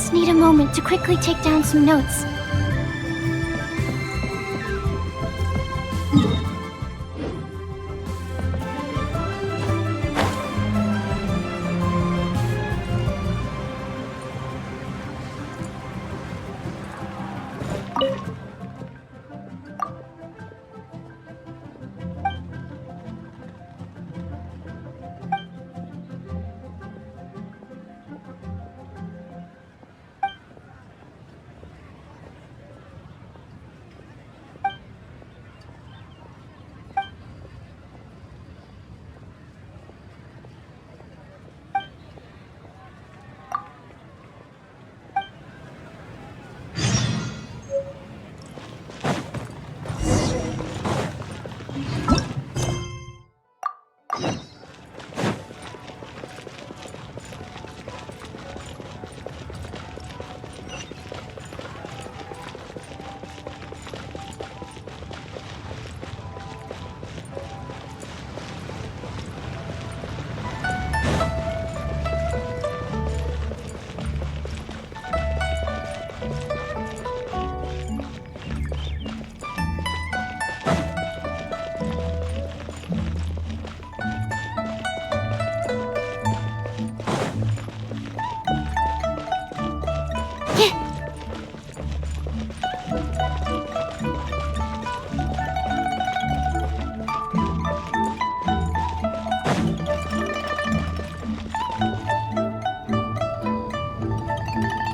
just need a moment to quickly take down some notes.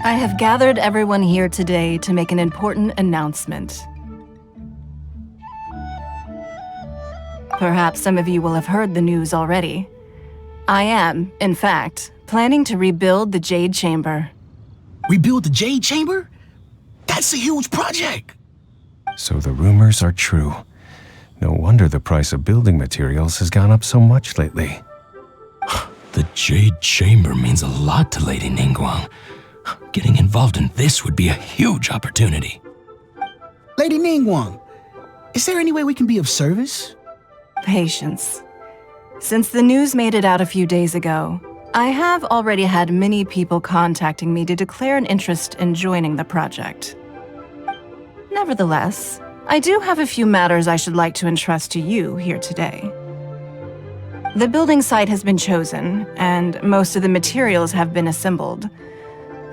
I have gathered everyone here today to make an important announcement. Perhaps some of you will have heard the news already. I am, in fact, planning to rebuild the Jade Chamber. Rebuild the Jade Chamber? That's a huge project! So the rumors are true. No wonder the price of building materials has gone up so much lately. The Jade Chamber means a lot to Lady Ningguang. Getting involved in this would be a huge opportunity. Lady Ningguang, is there any way we can be of service? Patience. Since the news made it out a few days ago, I have already had many people contacting me to declare an interest in joining the project. Nevertheless, I do have a few matters I should like to entrust to you here today. The building site has been chosen, and most of the materials have been assembled.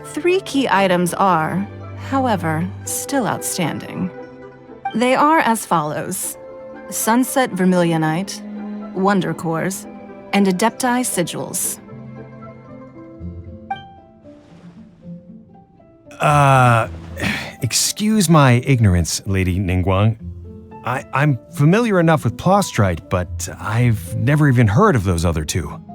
3 key items are, however, still outstanding. They are as follows: Sunset Vermilionite, Wonder Cores, and Adepti Sigils. Excuse my ignorance, Lady Ningguang. I'm familiar enough with Plostrite, but I've never even heard of those other 2.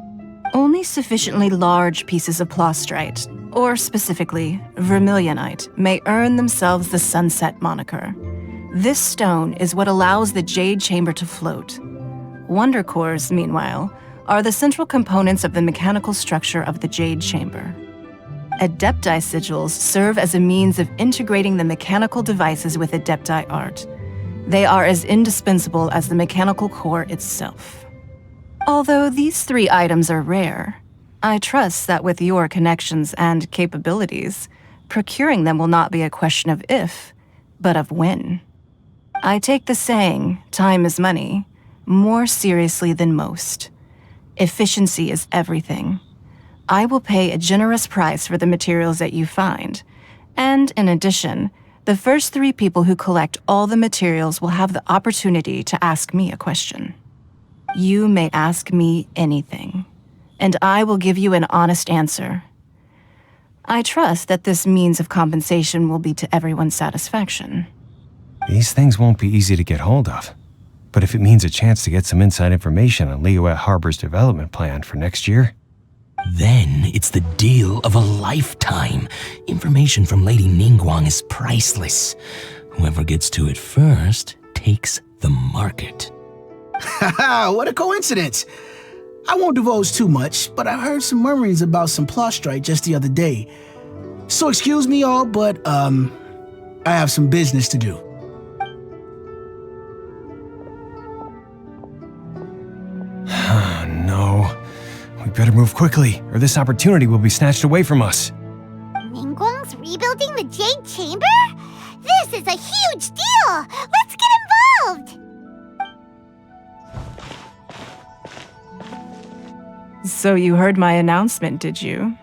Only sufficiently large pieces of Plostrite, or specifically Vermilionite, may earn themselves the Sunset moniker. This stone is what allows the Jade Chamber to float. Wonder Cores, meanwhile, are the central components of the mechanical structure of the Jade Chamber. Adepti Sigils serve as a means of integrating the mechanical devices with Adepti art. They are as indispensable as the mechanical core itself. Although these 3 items are rare, I trust that with your connections and capabilities, procuring them will not be a question of if, but of when. I take the saying, time is money, more seriously than most. Efficiency is everything. I will pay a generous price for the materials that you find, and in addition, the first 3 people who collect all the materials will have the opportunity to ask me a question. You may ask me anything, and I will give you an honest answer. I trust that this means of compensation will be to everyone's satisfaction. These things won't be easy to get hold of. But if it means a chance to get some inside information on Liyue Harbor's development plan for next year, Then it's the deal of a lifetime. Information from Lady Ningguang is priceless. Whoever gets to it first takes the market. Haha, what a coincidence! I won't divulge too much, but I heard some murmurings about some Plostrite just the other day. So excuse me all, but I have some business to do. No. We better move quickly, or this opportunity will be snatched away from us. Ningguang Ningguang's rebuilding the Jade Chamber? This is a huge deal! Let's get involved! So you heard my announcement, did you?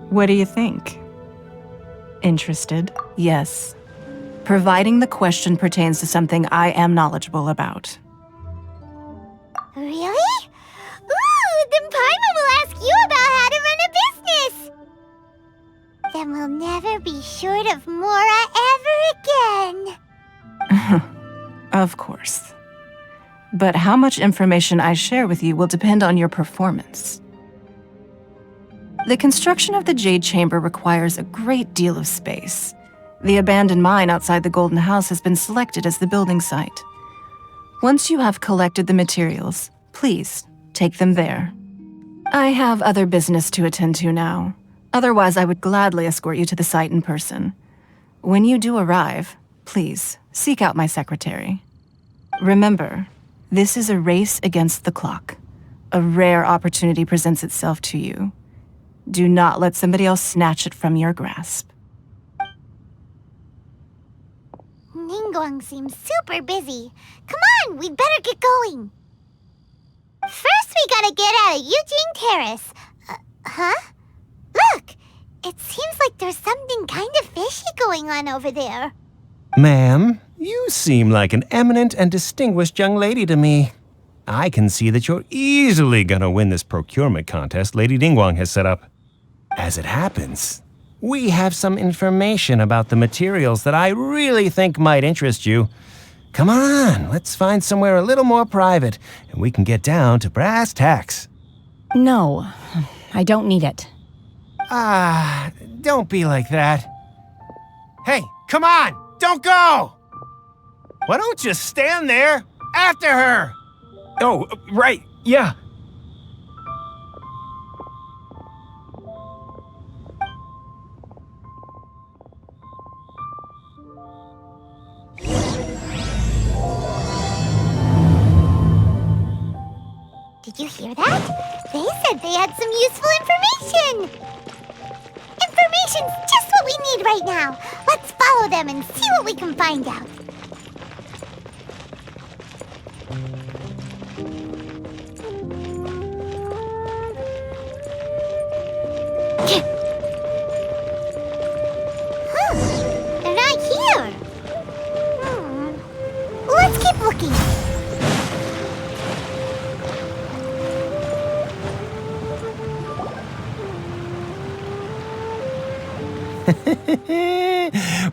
What do you think? Interested? Yes. Providing the question pertains to something I am knowledgeable about. Really? Ooh, then Paimon will ask you about how to run a business! Then we'll never be short of Mora ever again. Of course. But how much information I share with you will depend on your performance. The construction of the Jade Chamber requires a great deal of space. The abandoned mine outside the Golden House has been selected as the building site. Once you have collected the materials, please take them there. I have other business to attend to now. Otherwise, I would gladly escort you to the site in person. When you do arrive, please seek out my secretary. Remember, this is a race against the clock. A rare opportunity presents itself to you. Do not let somebody else snatch it from your grasp. Ningguang seems super busy. Come on, we'd better get going. First, we gotta get out of Eugene Terrace. Huh? Look! It seems like there's something kind of fishy going on over there. Ma'am, you seem like an eminent and distinguished young lady to me. I can see that you're easily gonna win this procurement contest Lady Ningguang has set up. As it happens, we have some information about the materials that I really think might interest you. Come on, let's find somewhere a little more private, and we can get down to brass tacks. No, I don't need it. Don't be like that. Hey, come on, don't go! Why don't you stand there after her? Oh, right, yeah. Did you hear that? They said they had some useful information! Information's just what we need right now! Let's follow them and see what we can find out. Huh, they're not here! Let's keep looking.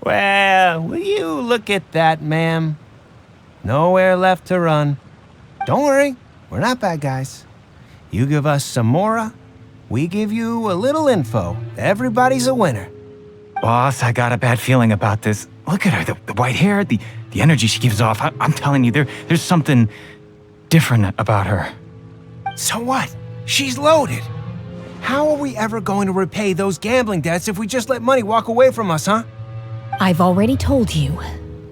Well, will you look at that, ma'am? Nowhere left to run. Don't worry, we're not bad guys. You give us some Mora, we give you a little info. Everybody's a winner. Boss, I got a bad feeling about this. Look at her, the white hair, the energy she gives off. I'm telling you, there's something different about her. So what? She's loaded. How are we ever going to repay those gambling debts if we just let money walk away from us, huh? I've already told you,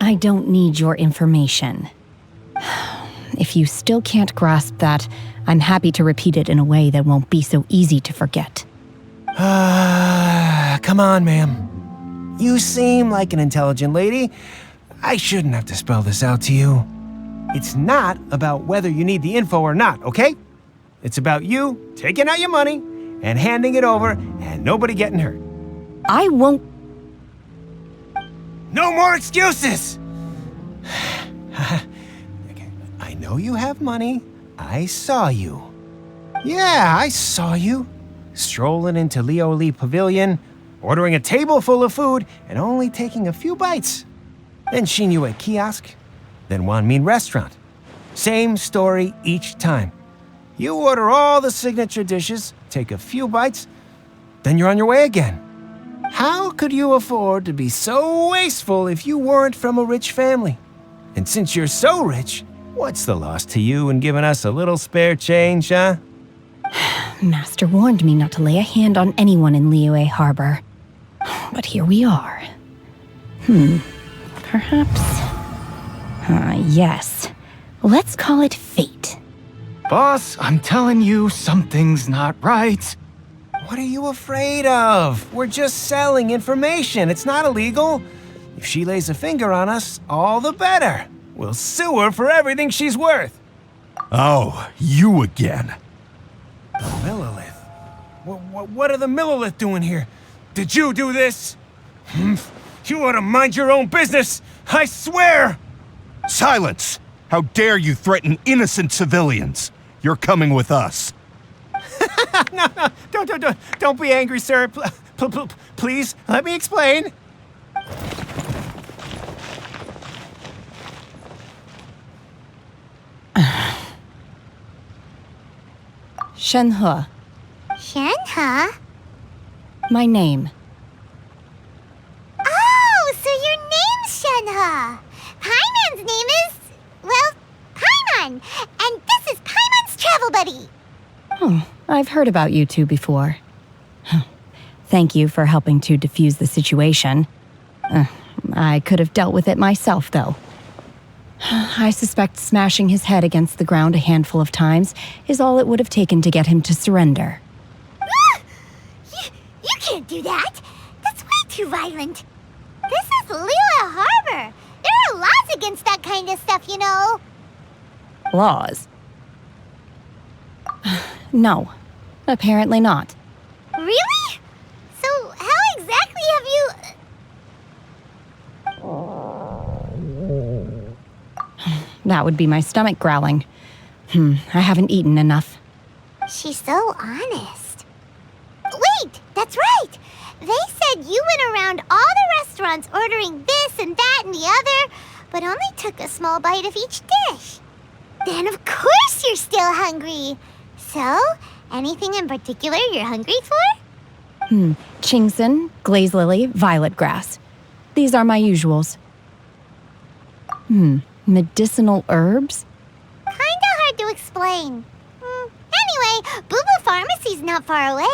I don't need your information. If you still can't grasp that, I'm happy to repeat it in a way that won't be so easy to forget. Come on, ma'am. You seem like an intelligent lady. I shouldn't have to spell this out to you. It's not about whether you need the info or not, okay? It's about you taking out your money and handing it over and nobody getting hurt. I won't. No more excuses! Okay, I know you have money. I saw you. Yeah, I saw you. Strolling into Leo Lee Pavilion, ordering a table full of food, and only taking a few bites. Then Shinyu at kiosk, then Wanmin restaurant. Same story each time. You order all the signature dishes, take a few bites, then you're on your way again. How could you afford to be so wasteful if you weren't from a rich family? And since you're so rich, what's the loss to you in giving us a little spare change, huh? Master warned me not to lay a hand on anyone in Liyue Harbor. But here we are. Perhaps... yes. Let's call it fate. Boss, I'm telling you, something's not right. What are you afraid of? We're just selling information. It's not illegal. If she lays a finger on us, all the better. We'll sue her for everything she's worth. Oh, you again. The Millilith? What are the Millilith doing here? Did you do this? You ought to mind your own business, I swear! Silence! How dare you threaten innocent civilians? You're coming with us. No, don't be angry, sir. Please, let me explain. Shenhe, Shenhe? my name. Oh, so your name's Shenhe. Paimon's name is, well, Paimon. And this is Paimon's travel buddy. Oh, I've heard about you two before. Thank you for helping to defuse the situation. I could have dealt with it myself, though. I suspect smashing his head against the ground a handful of times is all it would have taken to get him to surrender. You can't do that. That's way too violent. This is Liyue Harbor. There are laws against that kind of stuff, you know. Laws? No, apparently not. Really? So how exactly have you... That would be my stomach growling. I haven't eaten enough. She's so honest. Wait, that's right. They said you went around all the restaurants ordering this and that and the other, but only took a small bite of each dish. Then of course you're still hungry. So, anything in particular you're hungry for? Chingson, glaze lily, violet grass. These are my usuals. Medicinal herbs? Kinda hard to explain. Anyway, Booba Pharmacy's not far away.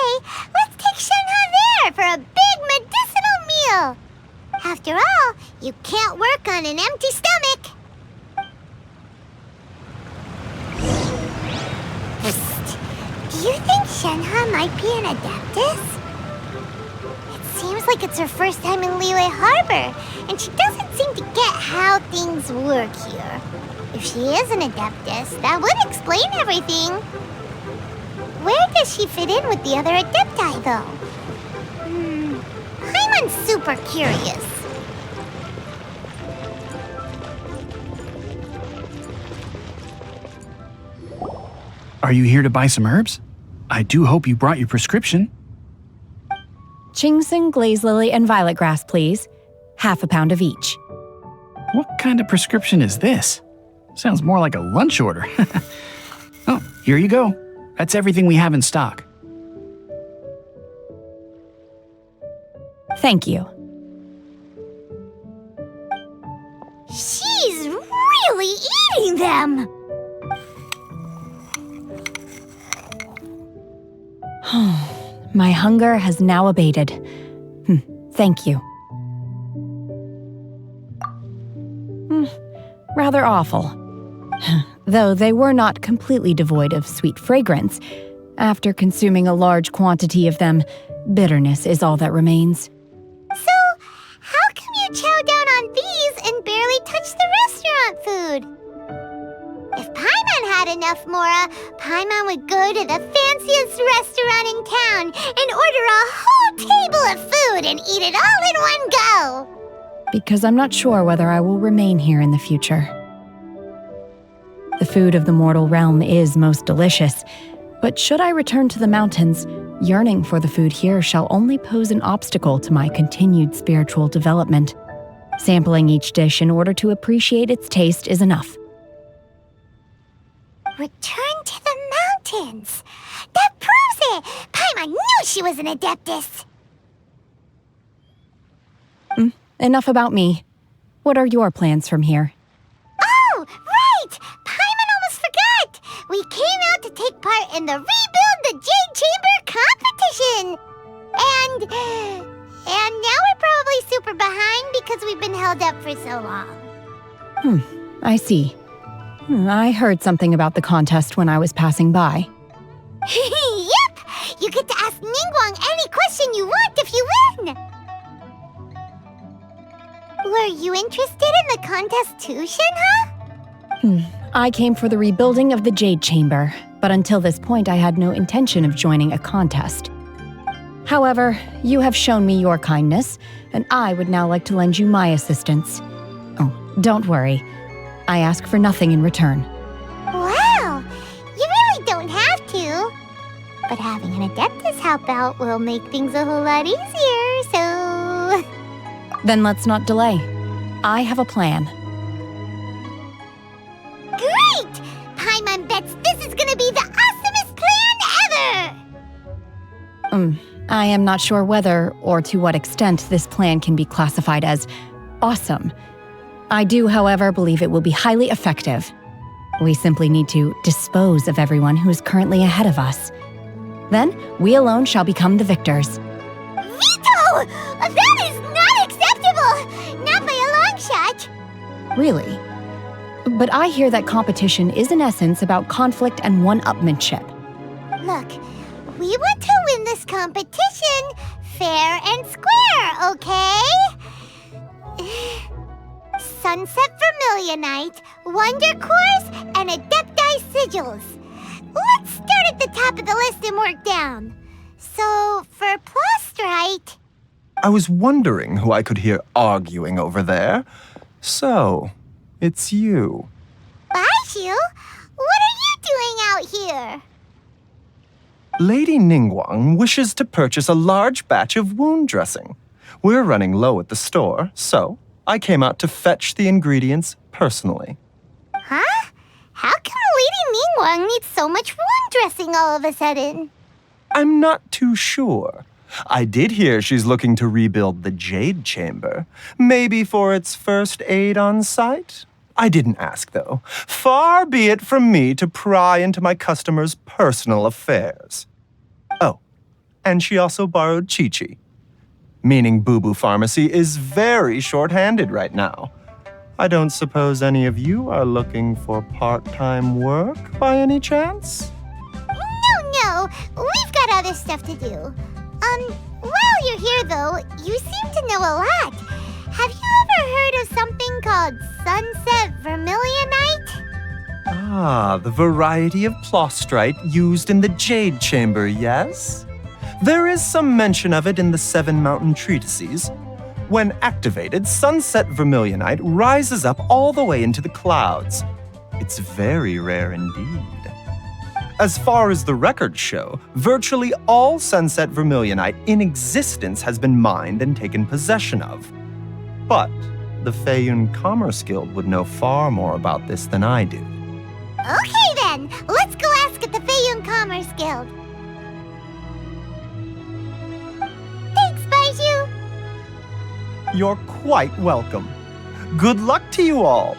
Let's take Shenhe there for a big medicinal meal. After all, you can't work on an empty stomach. Psst. Do you think Shenhe might be an Adeptus? It seems like it's her first time in Liyue Harbor, and she doesn't seem to get how things work here. If she is an Adeptus, that would explain everything. Where does she fit in with the other Adepti, though? Paimon's super curious. Are you here to buy some herbs? I do hope you brought your prescription. Chingson, glaze lily, and violet grass, please. Half a pound of each. What kind of prescription is this? Sounds more like a lunch order. Oh, here you go. That's everything we have in stock. Thank you. She's really eating them! My hunger has now abated. Thank you. Rather awful. Though they were not completely devoid of sweet fragrance. After consuming a large quantity of them, bitterness is all that remains. So, how come you chow down on these and barely touch the restaurant food? If Paimon had enough Mora, Paimon would go to the fanciest restaurant in town and order a whole table of food and eat it all in one go. Because I'm not sure whether I will remain here in the future. The food of the mortal realm is most delicious, but should I return to the mountains, yearning for the food here shall only pose an obstacle to my continued spiritual development. Sampling each dish in order to appreciate its taste is enough. Return to the mountains. That proves it. Paimon knew she was an Adeptus. Enough about me. What are your plans from here? Oh, right! Paimon almost forgot! We came out to take part in the Rebuild the Jade Chamber competition! And now we're probably super behind because we've been held up for so long. I see. I heard something about the contest when I was passing by. Yep! You get to ask Ningguang anything you want if you win! Were you interested in the contest too, Shinha? I came for the rebuilding of the Jade Chamber, but until this point I had no intention of joining a contest. However, you have shown me your kindness, and I would now like to lend you my assistance. Oh, don't worry. I ask for nothing in return. Wow! You really don't have to. But having an Adeptus help out will make things a whole lot easier, so... Then let's not delay. I have a plan. Great! Paimon bets this is gonna be the awesomest plan ever! I am not sure whether or to what extent this plan can be classified as awesome. I do, however, believe it will be highly effective. We simply need to dispose of everyone who is currently ahead of us. Then, we alone shall become the victors. Veto! That is not acceptable! Not by a long shot! Really? But I hear that competition is in essence about conflict and one-upmanship. Look, we want to win this competition fair and square, okay? Sunset Vermilionite, Wonder Cores, and Adepti Sigils. Let's start at the top of the list and work down. So, for Plostrite... I was wondering who I could hear arguing over there. So, it's you. Baishu? What are you doing out here? Lady Ningguang wishes to purchase a large batch of wound dressing. We're running low at the store, so I came out to fetch the ingredients personally. Huh? How come Lady Ningguang needs so much wound dressing all of a sudden? I'm not too sure. I did hear she's looking to rebuild the Jade Chamber. Maybe for its first aid on site? I didn't ask, though. Far be it from me to pry into my customers' personal affairs. Oh, and she also borrowed Chi-Chi. Meaning Boo Boo Pharmacy is very short-handed right now. I don't suppose any of you are looking for part-time work by any chance? No, we've got other stuff to do. While you're here though, you seem to know a lot. Have you ever heard of something called Sunset Vermilionite? Ah, the variety of plostrite used in the Jade Chamber, yes? There is some mention of it in the Seven Mountain Treatises. When activated, Sunset Vermilionite rises up all the way into the clouds. It's very rare indeed. As far as the records show, virtually all Sunset Vermilionite in existence has been mined and taken possession of. But the Feiyun Commerce Guild would know far more about this than I do. Okay then, let's go ask at the Feiyun Commerce Guild. Thanks, Baiju. You're quite welcome. Good luck to you all.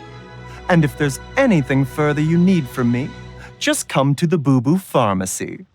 And if there's anything further you need from me, just come to the Boo Boo Pharmacy.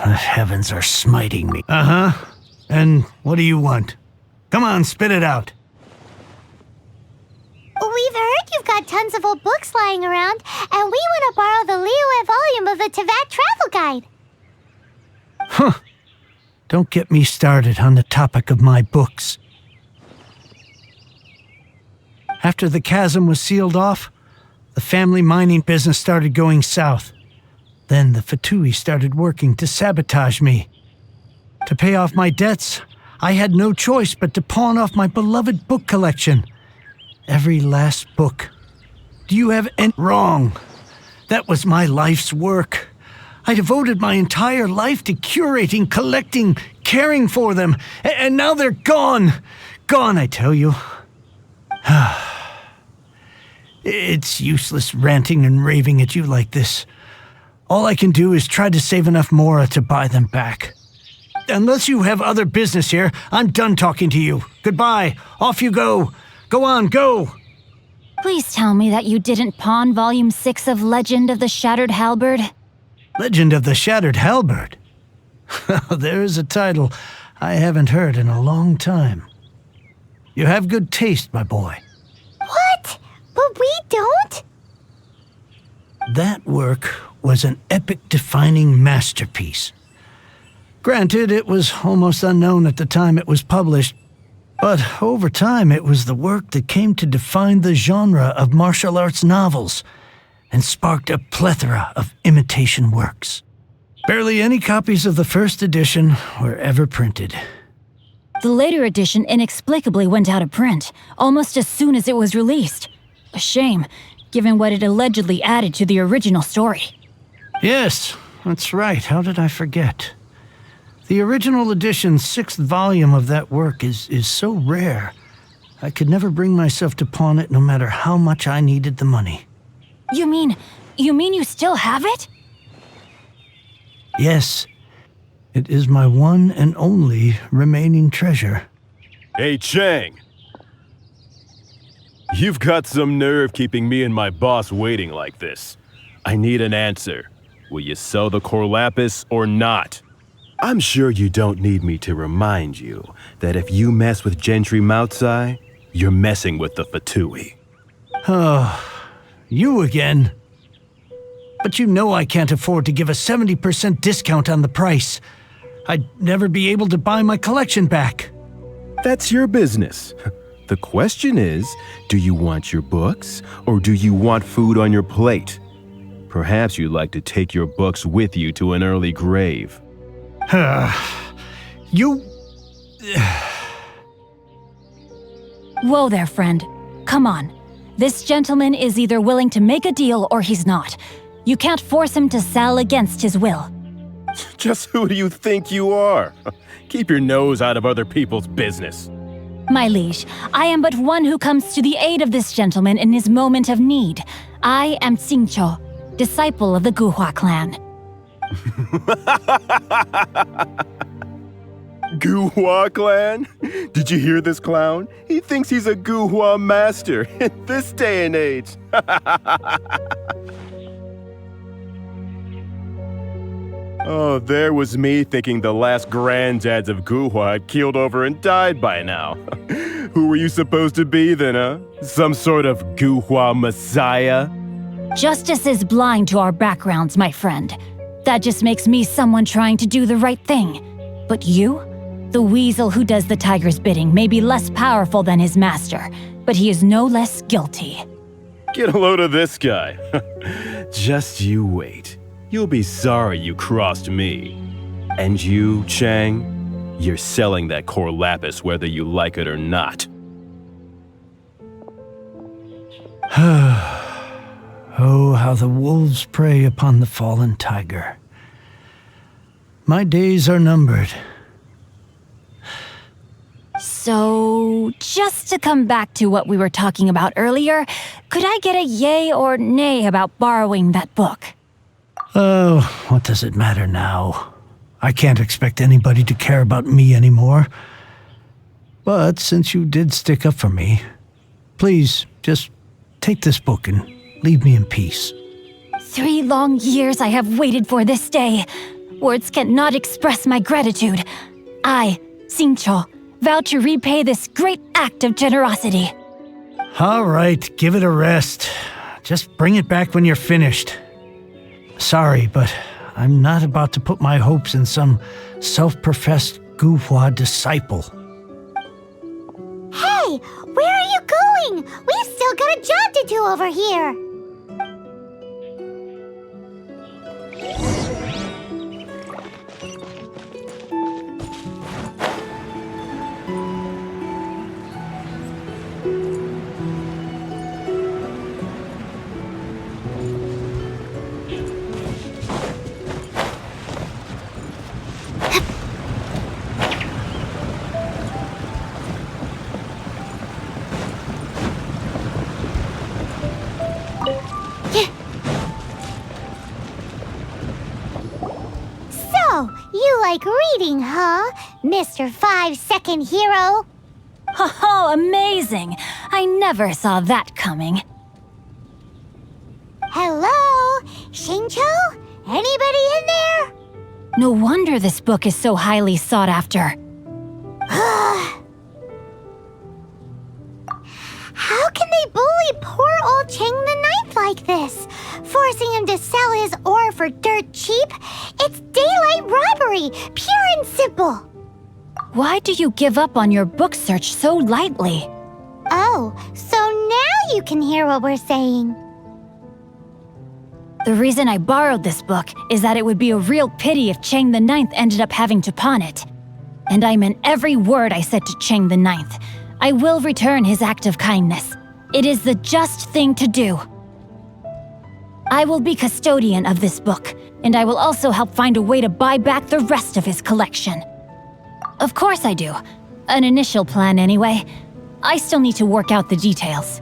The heavens are smiting me. Uh-huh. And what do you want? Come on, spit it out. We've heard you've got tons of old books lying around, and we want to borrow the Liyue volume of the Tevat Travel Guide. Huh. Don't get me started on the topic of my books. After the chasm was sealed off, the family mining business started going south. Then the Fatui started working to sabotage me. To pay off my debts, I had no choice but to pawn off my beloved book collection. Every last book. Do you have any— Wrong. That was my life's work. I devoted my entire life to curating, collecting, caring for them, and now they're gone. Gone, I tell you. It's useless ranting and raving at you like this. All I can do is try to save enough Mora to buy them back. Unless you have other business here, I'm done talking to you. Goodbye. Off you go. Go on, go. Please tell me that you didn't pawn Volume 6 of Legend of the Shattered Halberd. Legend of the Shattered Halberd? There's a title I haven't heard in a long time. You have good taste, my boy. What? But we don't? That work was an epic-defining masterpiece. Granted, it was almost unknown at the time it was published, but over time it was the work that came to define the genre of martial arts novels and sparked a plethora of imitation works. Barely any copies of the first edition were ever printed. The later edition inexplicably went out of print, almost as soon as it was released. A shame, given what it allegedly added to the original story. Yes, that's right. How did I forget? The original edition's 6th volume of that work is so rare, I could never bring myself to pawn it no matter how much I needed the money. You mean you still have it? Yes, it is my one and only remaining treasure. Hey, Chang! You've got some nerve keeping me and my boss waiting like this. I need an answer. Will you sell the core lapis or not? I'm sure you don't need me to remind you that if you mess with Gentry Moutsai, you're messing with the Fatui. Oh, you again. But you know I can't afford to give a 70% discount on the price. I'd never be able to buy my collection back. That's your business. The question is, do you want your books or do you want food on your plate? Perhaps you'd like to take your books with you to an early grave. You... Whoa there, friend. Come on. This gentleman is either willing to make a deal or he's not. You can't force him to sell against his will. Just who do you think you are? Keep your nose out of other people's business. My liege, I am but one who comes to the aid of this gentleman in his moment of need. I am Xingqiu, disciple of the Guhua clan. Guhua clan? Did you hear this clown? He thinks he's a Guhua master in this day and age. Oh, there was me thinking the last granddads of Guhua had keeled over and died by now. Who were you supposed to be then, huh? Some sort of Guhua messiah? Justice is blind to our backgrounds, my friend. That just makes me someone trying to do the right thing. But you? The weasel who does the tiger's bidding may be less powerful than his master, but he is no less guilty. Get a load of this guy. Just you wait. You'll be sorry you crossed me. And you, Chang, you're selling that core lapis whether you like it or not. Oh, how the wolves prey upon the fallen tiger. My days are numbered. So, just to come back to what we were talking about earlier, could I get a yay or nay about borrowing that book? Oh, what does it matter now? I can't expect anybody to care about me anymore. But since you did stick up for me, please just take this book and leave me in peace. 3 long years I have waited for this day. Words cannot express my gratitude. I, Xingqiu, vow to repay this great act of generosity. All right, give it a rest. Just bring it back when you're finished. Sorry, but I'm not about to put my hopes in some self-professed Guhua disciple. Hey, where are you going? We've still got a job to do over here. So, you like reading, huh, Mr. 5-second hero? Oh, amazing! I never saw that coming. Hello? Shincho? Anybody in there? No wonder this book is so highly sought after. How can they bully poor old Chang the Ninth like this? Forcing him to sell his ore for dirt cheap? It's daylight robbery, pure and simple. Why do you give up on your book search so lightly? Oh, so now you can hear what we're saying. The reason I borrowed this book is that it would be a real pity if Chang the Ninth ended up having to pawn it. And I meant every word I said to Chang the Ninth. I will return his act of kindness. It is the just thing to do. I will be custodian of this book, and I will also help find a way to buy back the rest of his collection. Of course I do. An initial plan anyway. I still need to work out the details.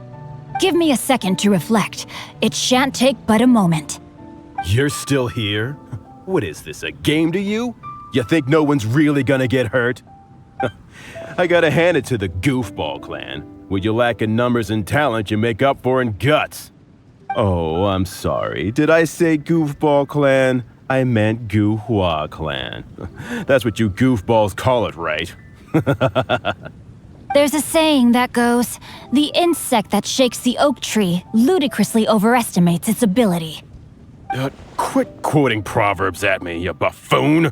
Give me a second to reflect. It shan't take but a moment. You're still here? What is this, a game to you? You think no one's really gonna get hurt? I gotta hand it to the Goofball clan. What you lack in numbers and talent, you make up for in guts. Oh, I'm sorry. Did I say Goofball clan? I meant Guhua clan. That's what you goofballs call it, right? There's a saying that goes, the insect that shakes the oak tree ludicrously overestimates its ability. Quit quoting proverbs at me, you buffoon!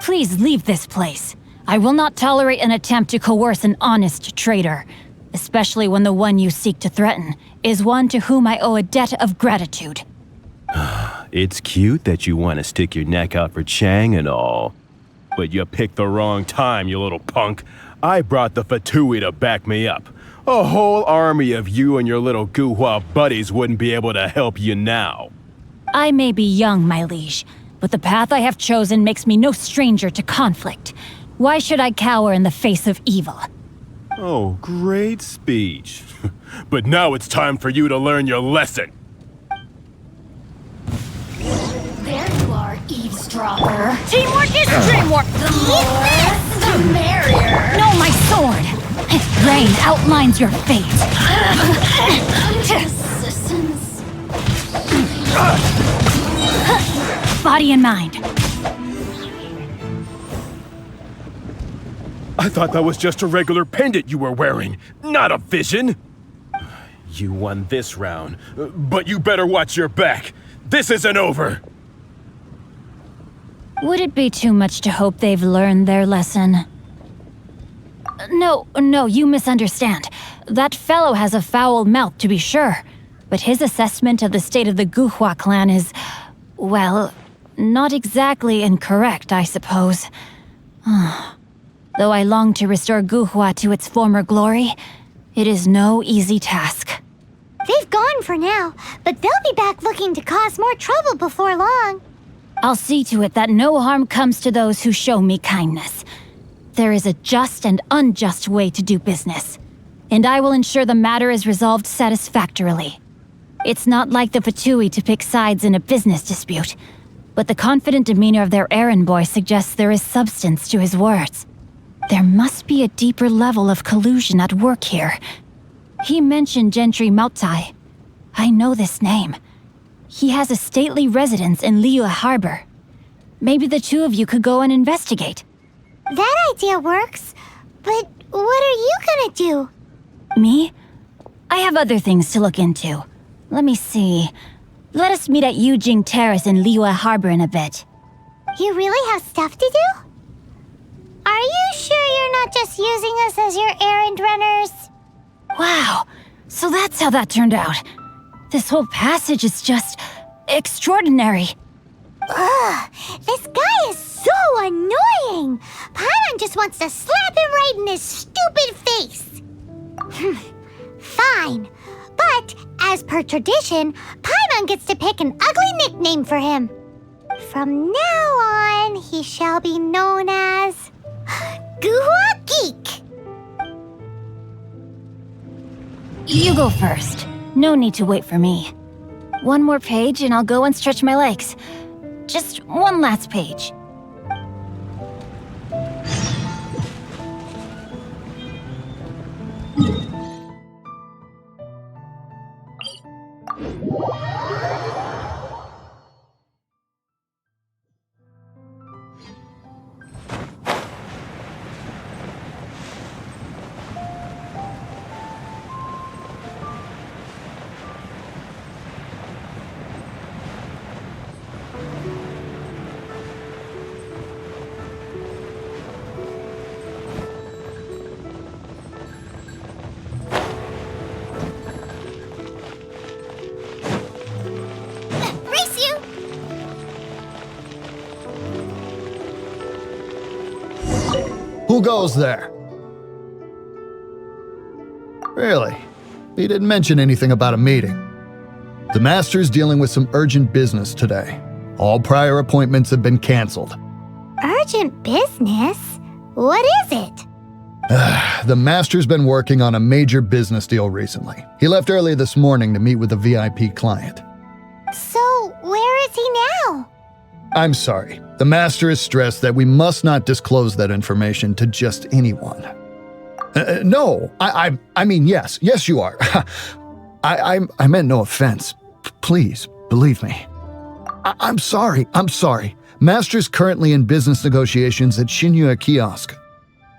Please leave this place. I will not tolerate an attempt to coerce an honest trader, especially when the one you seek to threaten is one to whom I owe a debt of gratitude. It's cute that you want to stick your neck out for Chang and all. But you picked the wrong time, you little punk. I brought the Fatui to back me up. A whole army of you and your little Guhua buddies wouldn't be able to help you now. I may be young, my liege, but the path I have chosen makes me no stranger to conflict. Why should I cower in the face of evil? Oh, great speech. But now it's time for you to learn your lesson. There you are, eavesdropper. Teamwork is dreamwork! The more, the merrier. No, my sword! Rain outlines your fate. Resistance. Body and mind. I thought that was just a regular pendant you were wearing, not a vision. You won this round, but you better watch your back. This isn't over. Would it be too much to hope they've learned their lesson? No, you misunderstand. That fellow has a foul mouth, to be sure. But his assessment of the state of the Guhua clan is, well, not exactly incorrect, I suppose. Though I long to restore Guhua to its former glory, it is no easy task. They've gone for now, but they'll be back looking to cause more trouble before long. I'll see to it that no harm comes to those who show me kindness. There is a just and unjust way to do business, and I will ensure the matter is resolved satisfactorily. It's not like the Fatui to pick sides in a business dispute, but the confident demeanor of their errand boy suggests there is substance to his words. There must be a deeper level of collusion at work here. He mentioned Gentry Mautai. I know this name. He has a stately residence in Liyue Harbor. Maybe the two of you could go and investigate. That idea works, but what are you gonna do? Me? I have other things to look into. Let me see. Let us meet at Yujing Terrace in Liyue Harbor in a bit. You really have stuff to do? Are you sure you're not just using us as your errand runners? Wow, so that's how that turned out. This whole passage is just extraordinary. Ugh, this guy is so annoying! Paimon just wants to slap him right in his stupid face. Fine, but as per tradition, Paimon gets to pick an ugly nickname for him. From now on, he shall be known as Guhua Geek. You go first. No need to wait for me. One more page and I'll go and stretch my legs. Just one last page. Race you! Who goes there? Really? He didn't mention anything about a meeting. The Master's dealing with some urgent business today. All prior appointments have been canceled. Urgent business? What is it? The Master's been working on a major business deal recently. He left early this morning to meet with a VIP client. So, where is he now? I'm sorry. The Master is stressed that we must not disclose that information to just anyone. No, I mean, yes, you are. I meant no offense. Please, believe me. I'm sorry. Master's currently in business negotiations at Shinya Kiosk.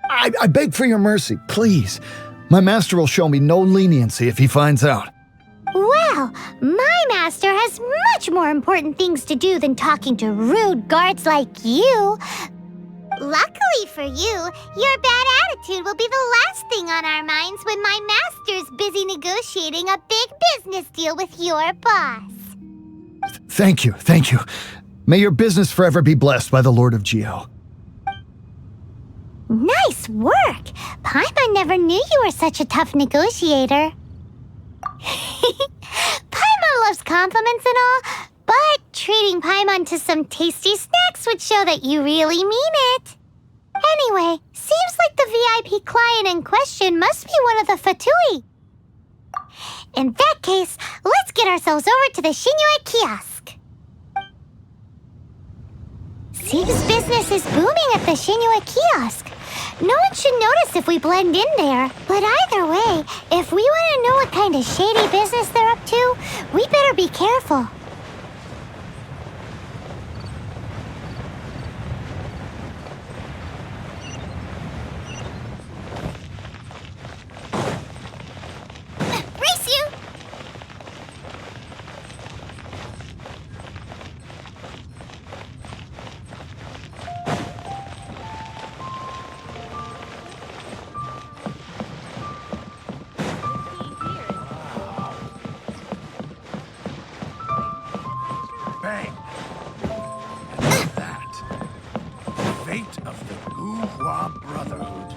I beg for your mercy, please. My master will show me no leniency if he finds out. Well, my master has much more important things to do than talking to rude guards like you. Luckily for you, your bad attitude will be the last thing on our minds when my master's busy negotiating a big business deal with your boss. Thank you. May your business forever be blessed by the Lord of Geo. Nice work! Paimon never knew you were such a tough negotiator. Paimon loves compliments and all, but treating Paimon to some tasty snacks would show that you really mean it. Anyway, seems like the VIP client in question must be one of the Fatui. In that case, let's get ourselves over to the Shinya Kiosk. Seems business is booming at the Shinya Kiosk. No one should notice if we blend in there. But either way, if we want to know what kind of shady business they're up to, we better be careful. Race you! Bang! And that, the fate of the Guhua Brotherhood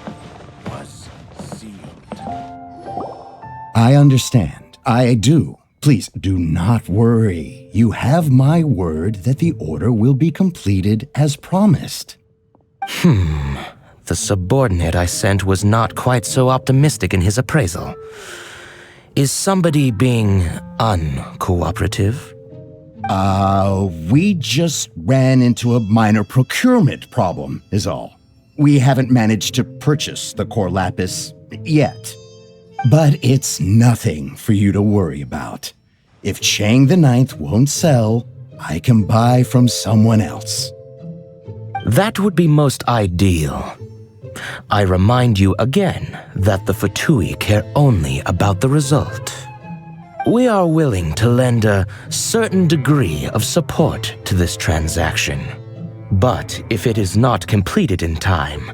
was sealed. I understand. I do. Please do not worry. You have my word that the order will be completed as promised. The subordinate I sent was not quite so optimistic in his appraisal. Is somebody being uncooperative? We just ran into a minor procurement problem, is all. We haven't managed to purchase the core lapis yet. But it's nothing for you to worry about. If Chang the Ninth won't sell, I can buy from someone else. That would be most ideal. I remind you again that the Fatui care only about the result. We are willing to lend a certain degree of support to this transaction. But if it is not completed in time,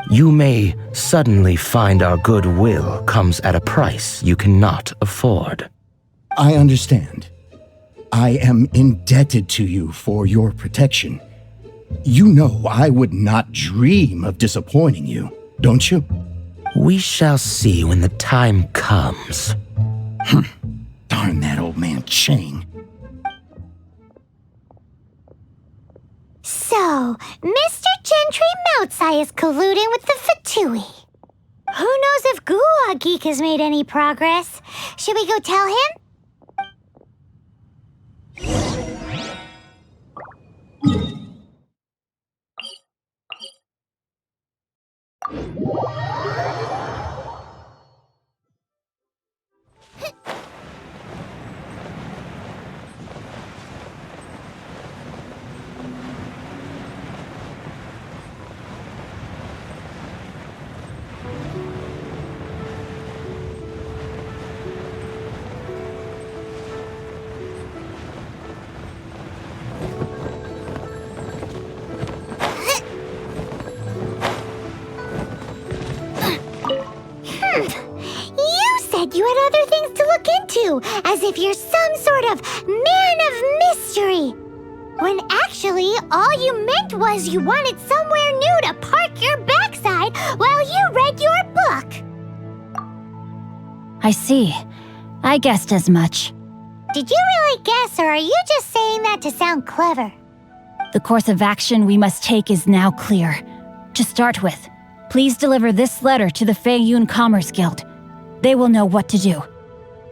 you may suddenly find our goodwill comes at a price you cannot afford. I understand. I am indebted to you for your protection. You know I would not dream of disappointing you, don't you? We shall see when the time comes. Darn that old man Chang. So, Mr. Gentry Moutsai is colluding with the Fatui. Who knows if Gulag Geek has made any progress? Should we go tell him? You said you had other things to look into, as if you're some sort of man of mystery. When actually, all you meant was you wanted somewhere new to park your backside while you read your book. I see. I guessed as much. Did you really guess, or are you just saying that to sound clever? The course of action we must take is now clear. To start with, please deliver this letter to the Feiyun Commerce Guild. They will know what to do.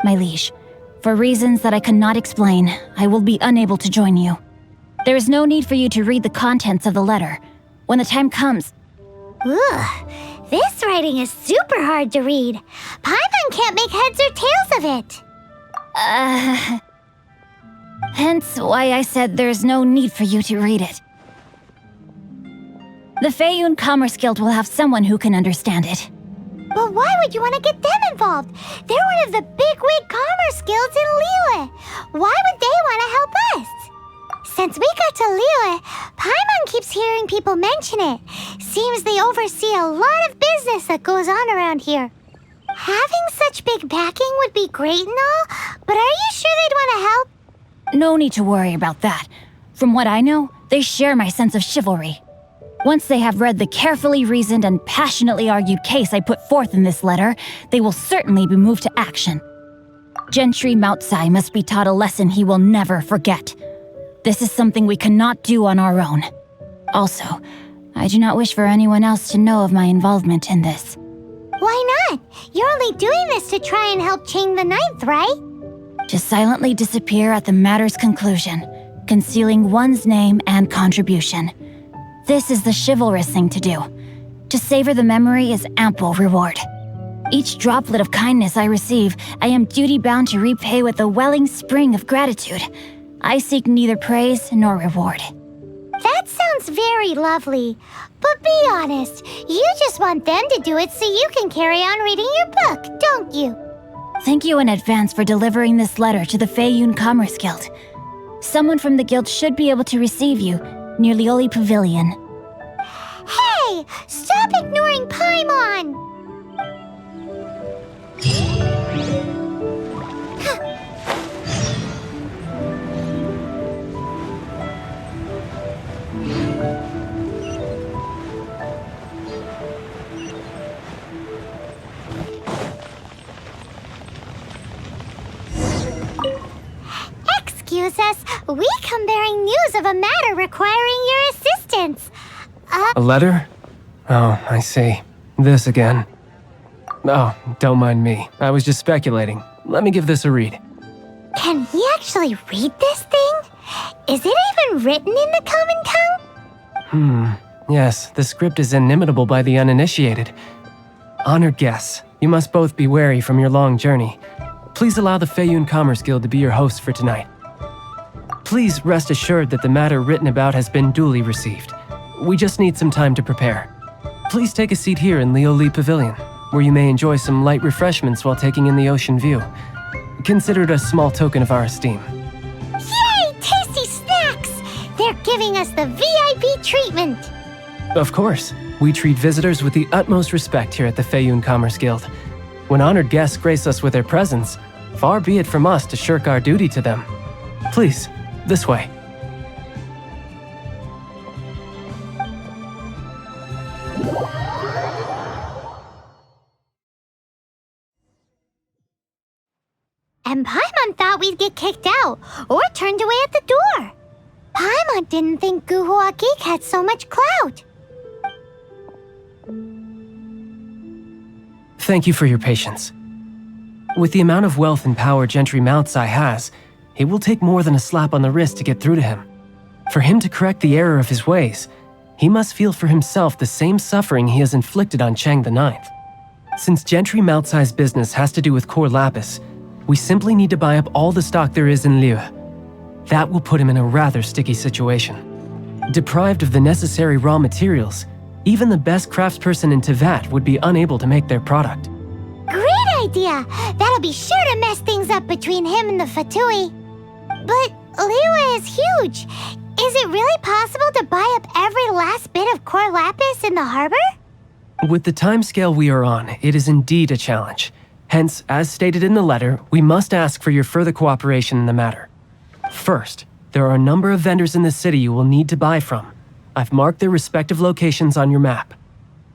My liege, for reasons that I cannot explain, I will be unable to join you. There is no need for you to read the contents of the letter. When the time comes... Ugh, this writing is super hard to read. Paimon can't make heads or tails of it. Hence why I said there's no need for you to read it. The Feiyun Commerce Guild will have someone who can understand it. But why would you want to get them involved? They're one of the bigwig commerce guilds in Liyue. Why would they want to help us? Since we got to Liyue, Paimon keeps hearing people mention it. Seems they oversee a lot of business that goes on around here. Having such big backing would be great and all, but are you sure they'd want to help? No need to worry about that. From what I know, they share my sense of chivalry. Once they have read the carefully reasoned and passionately argued case I put forth in this letter, they will certainly be moved to action. Gentry Moutsai must be taught a lesson he will never forget. This is something we cannot do on our own. Also, I do not wish for anyone else to know of my involvement in this. Why not? You're only doing this to try and help Chang the Ninth, right? To silently disappear at the matter's conclusion, concealing one's name and contribution. This is the chivalrous thing to do. To savor the memory is ample reward. Each droplet of kindness I receive, I am duty-bound to repay with a welling spring of gratitude. I seek neither praise nor reward. That sounds very lovely. But be honest, you just want them to do it so you can carry on reading your book, don't you? Thank you in advance for delivering this letter to the Feiyun Commerce Guild. Someone from the guild should be able to receive you near Lioli Pavilion. Hey! Stop ignoring Paimon! Excuse us, we come bearing news of a matter requiring your assistance. A letter? Oh, I see. This again. Oh, don't mind me. I was just speculating. Let me give this a read. Can we actually read this thing? Is it even written in the common tongue? Yes, the script is inimitable by the uninitiated. Honored guests, you must both be wary from your long journey. Please allow the Feiyun Commerce Guild to be your host for tonight. Please rest assured that the matter written about has been duly received. We just need some time to prepare. Please take a seat here in Lioli Pavilion, where you may enjoy some light refreshments while taking in the ocean view. Consider it a small token of our esteem. Yay! Tasty snacks! They're giving us the VIP treatment. Of course, we treat visitors with the utmost respect here at the Feiyun Commerce Guild. When honored guests grace us with their presence, far be it from us to shirk our duty to them. Please, this way. And Paimon thought we'd get kicked out or turned away at the door. Paimon didn't think Guhua Geek had so much clout. Thank you for your patience. With the amount of wealth and power Gentry Moutsai has, it will take more than a slap on the wrist to get through to him. For him to correct the error of his ways, he must feel for himself the same suffering he has inflicted on Chang the Ninth. Since Gentry Moutsai's business has to do with core lapis, we simply need to buy up all the stock there is in Liyue. That will put him in a rather sticky situation. Deprived of the necessary raw materials, even the best craftsperson in Teyvat would be unable to make their product. Great idea! That'll be sure to mess things up between him and the Fatui. But Liyue is huge. Is it really possible to buy up every last bit of core lapis in the harbor? With the timescale we are on, it is indeed a challenge. Hence, as stated in the letter, we must ask for your further cooperation in the matter. First, there are a number of vendors in the city you will need to buy from. I've marked their respective locations on your map.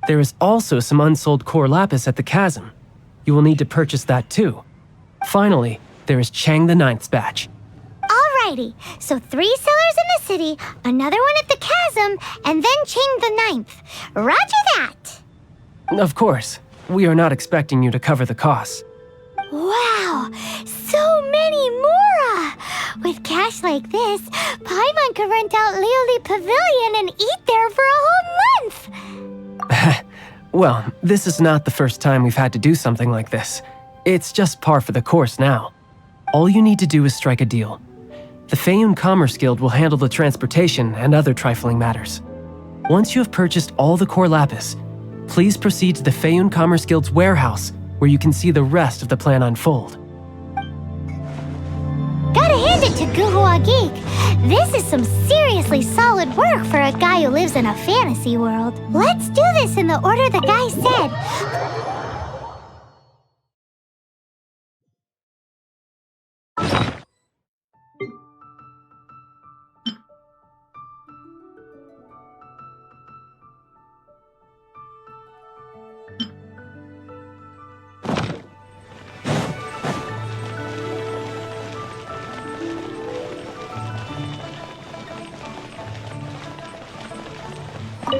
There is also some unsold core lapis at the chasm. You will need to purchase that too. Finally, there is Chang the Ninth's batch. Alrighty, so 3 sellers in the city, another one at the chasm, and then Chang the Ninth. Roger that! Of course, we are not expecting you to cover the costs. Wow, so many Mora! With cash like this, Paimon could rent out Lioli Pavilion and eat there for a whole month! Well, this is not the first time we've had to do something like this. It's just par for the course now. All you need to do is strike a deal. The Feiyun Commerce Guild will handle the transportation and other trifling matters. Once you have purchased all the core lapis, please proceed to the Feiyun Commerce Guild's warehouse, where you can see the rest of the plan unfold. Gotta hand it to Guhua Geek. This is some seriously solid work for a guy who lives in a fantasy world. Let's do this in the order the guy said.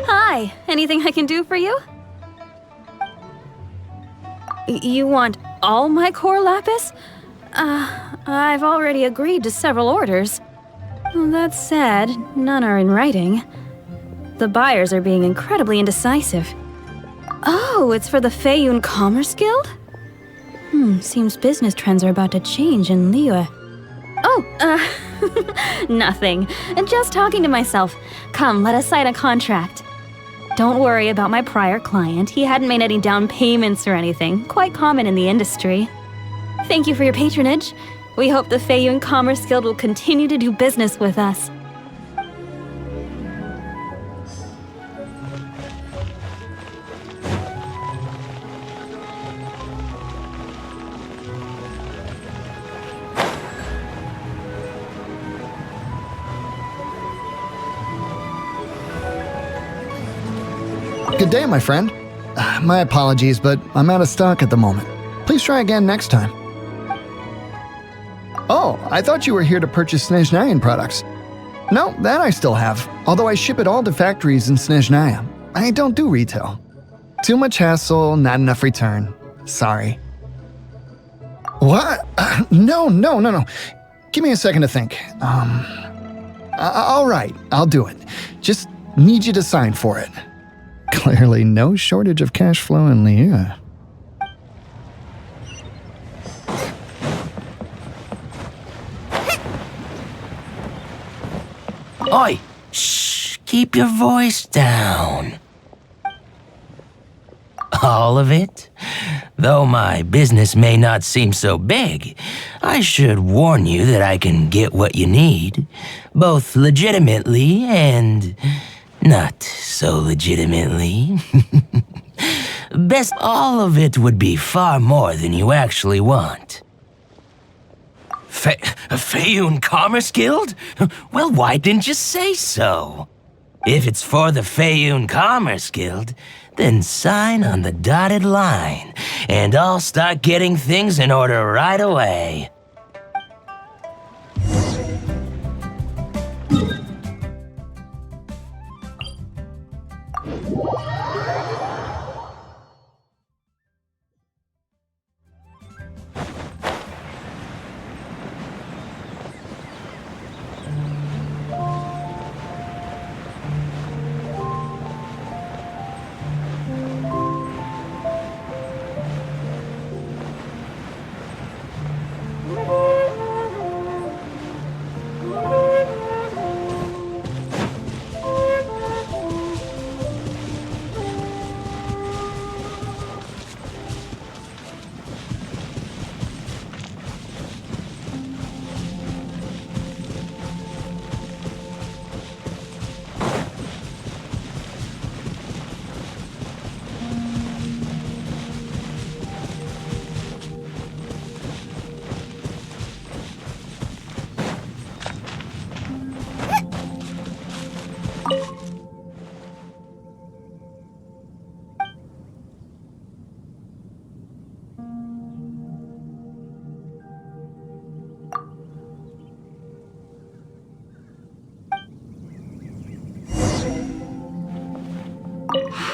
Hi, anything I can do for you? You want all my core lapis? I've already agreed to several orders. That said, none are in writing. The buyers are being incredibly indecisive. Oh, it's for the Feiyun Commerce Guild? Seems business trends are about to change in Liyue. Oh, nothing. Just talking to myself. Come, let us sign a contract. Don't worry about my prior client. He hadn't made any down payments or anything. Quite common in the industry. Thank you for your patronage. We hope the Feiyun Commerce Guild will continue to do business with us. Good day, my friend. My apologies, but I'm out of stock at the moment. Please try again next time. Oh, I thought you were here to purchase Snezhnayan products. No, that I still have, although I ship it all to factories in Snezhnaya. I don't do retail. Too much hassle, not enough return. Sorry. What? No. Give me a second to think. All right, I'll do it. Just need you to sign for it. Clearly no shortage of cash flow in Liyue. Oi! Shh! Keep your voice down. All of it? Though my business may not seem so big, I should warn you that I can get what you need, both legitimately and not so legitimately. Best, all of it would be far more than you actually want. A Feyun Commerce Guild? Well, why didn't you say so? If it's for the Feyun Commerce Guild, then sign on the dotted line, and I'll start getting things in order right away.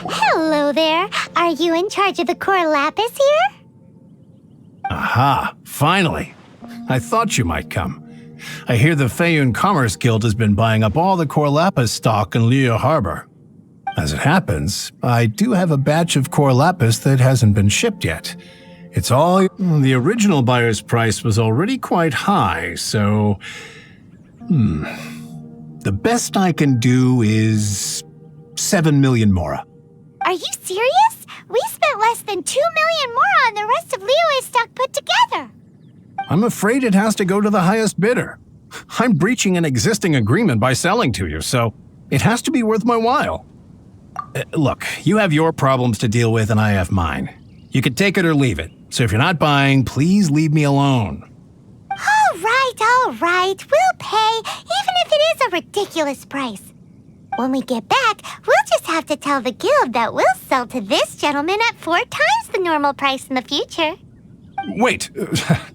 Hello there. Are you in charge of the core lapis here? Aha, finally. I thought you might come. I hear the Feyun Commerce Guild has been buying up all the core lapis stock in Liyue Harbor. As it happens, I do have a batch of core lapis that hasn't been shipped yet. It's all... The original buyer's price was already quite high, so... The best I can do is... 7 million mora. Are you serious? We spent less than 2 million more on the rest of Liyue's stock put together. I'm afraid it has to go to the highest bidder. I'm breaching an existing agreement by selling to you, so it has to be worth my while. Look, you have your problems to deal with and I have mine. You can take it or leave it, so if you're not buying, please leave me alone. All right. We'll pay, even if it is a ridiculous price. When we get back, we'll just have to tell the guild that we'll sell to this gentleman at 4 times the normal price in the future. Wait,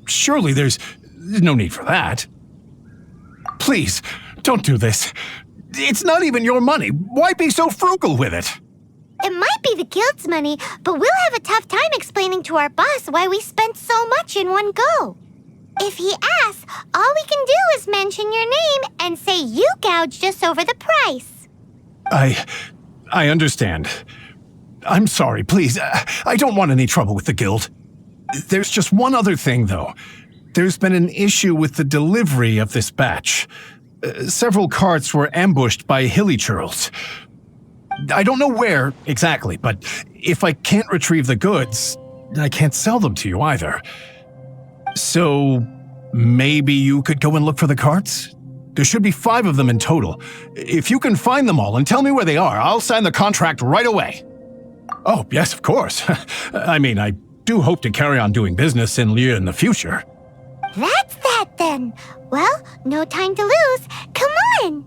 surely there's no need for that. Please, don't do this. It's not even your money. Why be so frugal with it? It might be the guild's money, but we'll have a tough time explaining to our boss why we spent so much in one go. If he asks, all we can do is mention your name and say you gouged us over the price. I understand. I'm sorry, please. I don't want any trouble with the guild. There's just one other thing, though. There's been an issue with the delivery of this batch. Several carts were ambushed by hilly churls. I don't know where exactly, but if I can't retrieve the goods, I can't sell them to you either. So maybe you could go and look for the carts? There should be 5 of them in total. If you can find them all and tell me where they are, I'll sign the contract right away. Oh, yes, of course. I mean, I do hope to carry on doing business in Liyue in the future. That's that then. Well, no time to lose. Come on!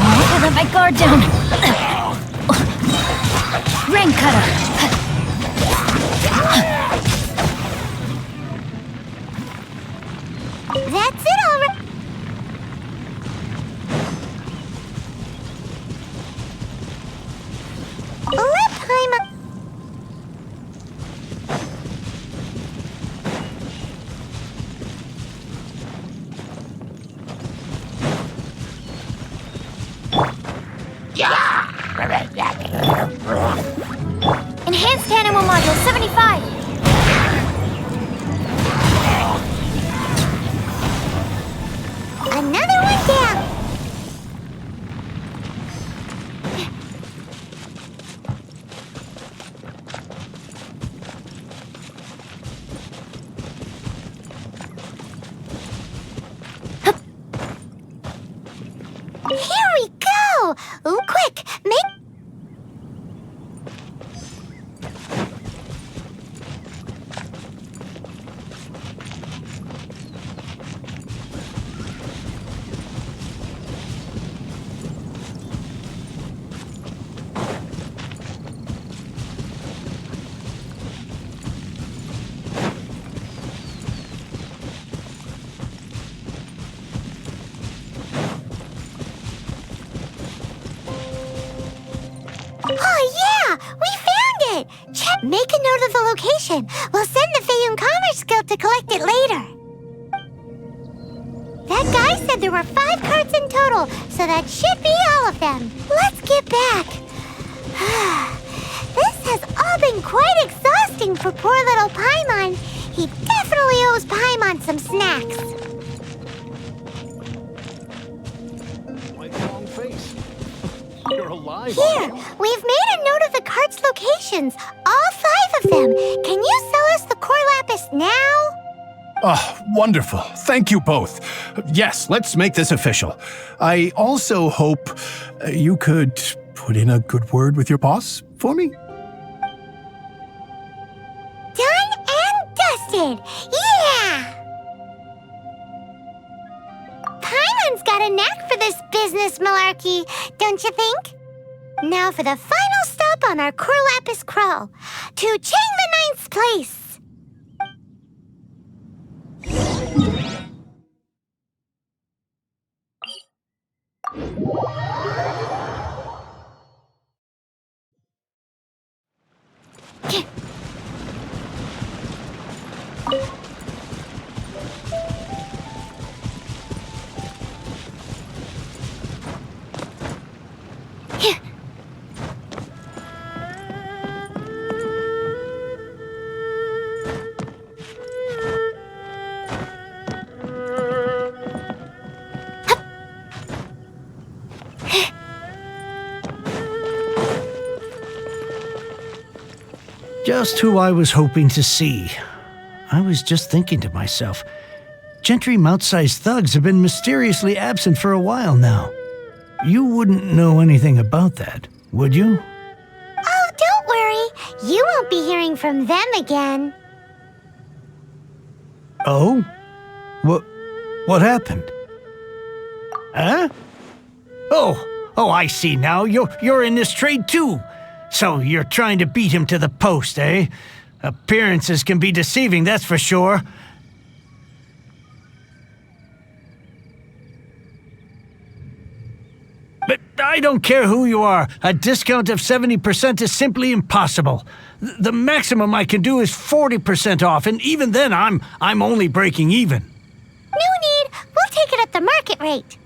I'll let my guard down. Rain cutter. That's it already. Lip time. Ooh, quick! Make... Oh, yeah! We found it! Check. Make a note of the location. We'll send the Feiyun Commerce Guild to collect it later. That guy said there were 5 carts in total, so that should be all of them. Let's get back. This has all been quite exhausting for poor little Paimon. He definitely owes Paimon some snacks. Long face. You're alive. Here, we've made a note of the cart's locations. All 5 of them. Can you sell us the core lapis now? Oh, wonderful. Thank you both. Yes, let's make this official. I also hope you could put in a good word with your boss for me. Done and dusted. Yeah! Paimon's got a knack for this business malarkey, don't you think? Now for the final stop on our core lapis crawl, to Chain the Ninth's place. Just who I was hoping to see. I was just thinking to myself, gentry mouth-sized thugs have been mysteriously absent for a while now. You wouldn't know anything about that, would you? Oh, don't worry. You won't be hearing from them again. Oh? What happened? Huh? Oh, I see now. You're in this trade too. So you're trying to beat him to the post, eh? Appearances can be deceiving, that's for sure. But I don't care who you are. A discount of 70% is simply impossible. The maximum I can do is 40% off, and even then I'm only breaking even. No need. We'll take it at the market rate.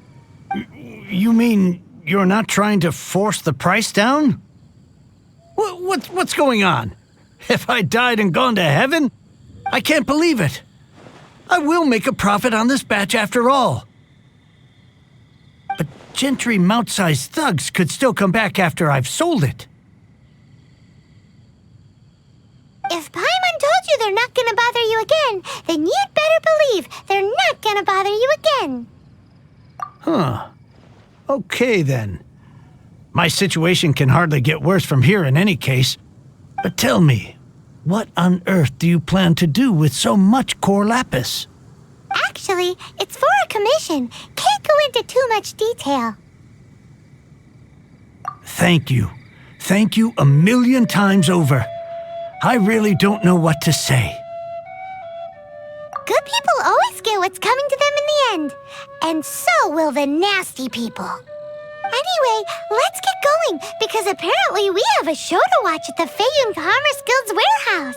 You mean you're not trying to force the price down? What's going on? Have I died and gone to heaven? I can't believe it. I will make a profit on this batch after all. But gentry mouth-sized thugs could still come back after I've sold it. If Paimon told you they're not gonna bother you again, then you'd better believe they're not gonna bother you again. Huh. Okay then. My situation can hardly get worse from here in any case. But tell me, what on earth do you plan to do with so much core lapis? Actually, it's for a commission. Can't go into too much detail. Thank you. Thank you a million times over. I really don't know what to say. Good people always get what's coming to them in the end. And so will the nasty people. Anyway, let's get going, because apparently we have a show to watch at the Feiyun Commerce Guild's warehouse.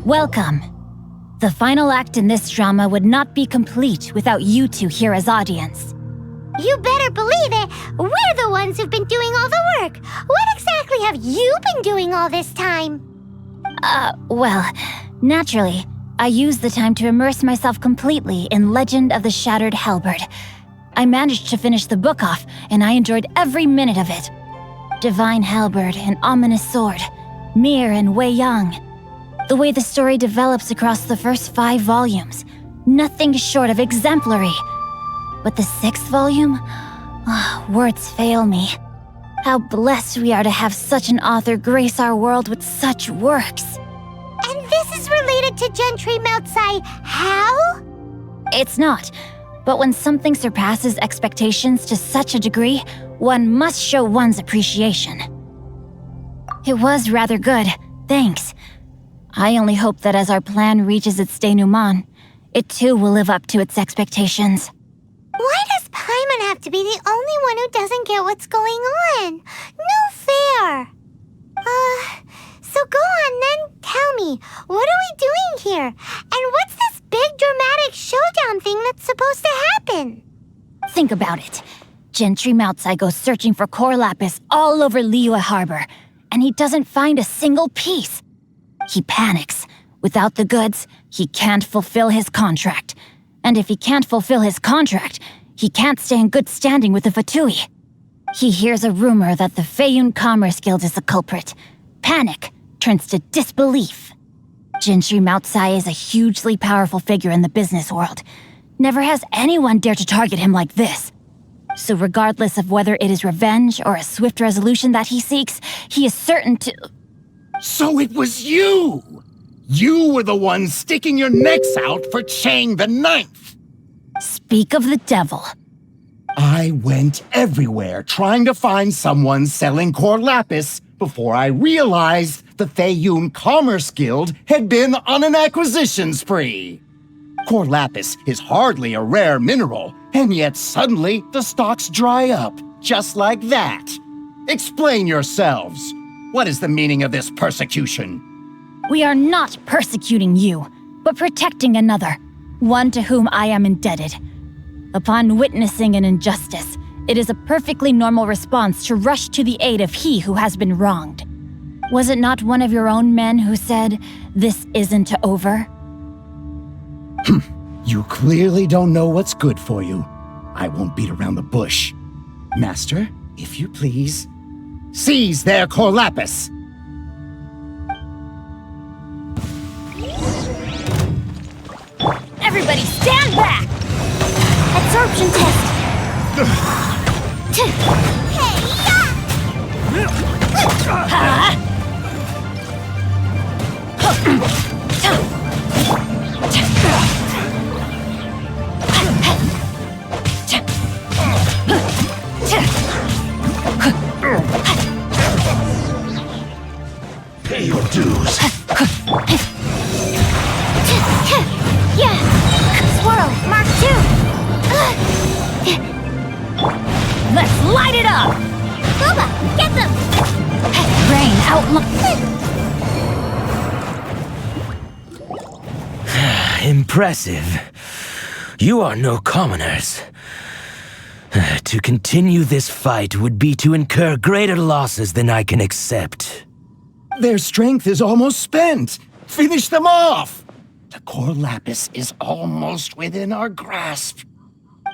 Welcome. The final act in this drama would not be complete without you two here as audience. You better believe it. We're the ones who've been doing all the work. What exactly have you been doing all this time? Well, naturally, I used the time to immerse myself completely in Legend of the Shattered Halberd. I managed to finish the book off, and I enjoyed every minute of it. Divine Halberd, an ominous sword, Mir and Wei Yang. The way the story develops across the first 5 volumes, nothing short of exemplary. But the 6th volume? Words fail me. How blessed we are to have such an author grace our world with such works. And this is related to Gentry Meltsai. How? It's not. But when something surpasses expectations to such a degree, one must show one's appreciation. It was rather good, thanks. I only hope that as our plan reaches its denouement, it too will live up to its expectations. Why does Paimon have to be the only one who doesn't get what's going on? No fair. So go on then, tell me, what are we doing here? And what's this big dramatic showdown thing that's supposed to happen? Think about it. Gentry Meltsai goes searching for core lapis all over Liyue Harbor, and he doesn't find a single piece. He panics. Without the goods, he can't fulfill his contract. And if he can't fulfill his contract, he can't stay in good standing with the Fatui. He hears a rumor that the Feiyun Commerce Guild is the culprit. Panic turns to disbelief. Gentry Meltsai is a hugely powerful figure in the business world. Never has anyone dared to target him like this. So regardless of whether it is revenge or a swift resolution that he seeks, he is certain to... So it was you! You were the one sticking your necks out for Chang the Ninth! Speak of the devil. I went everywhere trying to find someone selling core lapis before I realized the Feiyun Commerce Guild had been on an acquisition spree. Core lapis is hardly a rare mineral, and yet suddenly the stocks dry up, just like that. Explain yourselves. What is the meaning of this persecution? We are not persecuting you, but protecting another, one to whom I am indebted. Upon witnessing an injustice, it is a perfectly normal response to rush to the aid of he who has been wronged. Was it not one of your own men who said, "This isn't over"? You clearly don't know what's good for you. I won't beat around the bush. Master, if you please, seize their core lapis! Everybody stand back! Absorption test! Pay your dues. Yeah! Swirl, Mark 2! Let's light it up! Booba, get them! Rain Impressive. You are no commoners. To continue this fight would be to incur greater losses than I can accept. Their strength is almost spent. Finish them off! The core lapis is almost within our grasp.